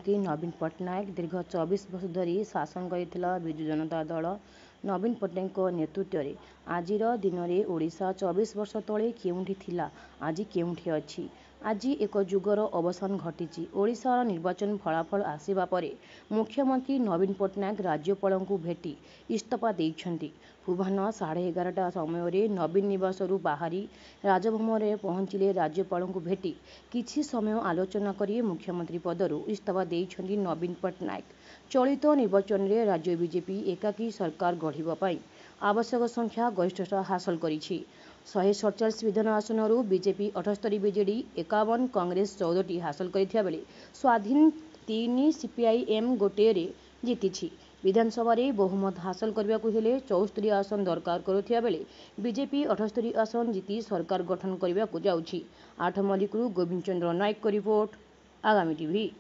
मुख्यमंत्री नवीन पट्टनायक दीर्घ 24 वर्ष धरी शासन करथिला बिजु जनता दल नवीन पट्टनायक नेतृत्व में आजिर दिन में ओडिशा 24 वर्ष तले केउंठी थिला आज केउंठी अछि। आज एक जुगर अवसान घटी। ओडिशार निर्वाचन फलाफल आसिबा परे मुख्यमंत्री नवीन पट्टनायक राज्यपाल को भेटी इस्तीफा देइछन्ति। पूर्वाह्न 11:30 समय नवीन निवास बाहरी राजभवन में पहुंचिले राज्यपाल को भेटी किछि समय आलोचना करी मुख्यमंत्री पदरू इस्तीफा देइछन्ति नवीन पट्टनायक। चलित निर्वाचन में राज्य बीजेपी एकाकी सरकार गढ़िबा पई आवश्यक संख्या गरिष्ठता हासिल करिछि। 147 विधान आसनरू बीजेपी 78, बीजेडी 51, कांग्रेस 14टी हासिल करथिया बेले स्वाधीन 3, सीपीआईएम गोटे रे जीतिछि। विधानसभा रे बहुमत हासिल करबा को हेले 74 आसन दरकार करुथिया बेले बीजेपी 78 आसन जीति सरकार गठन करबा को जाउछि। 8 मल्लिकरू गोविंद चंद्र नायक को रिपोर्ट, आगामी टीवी।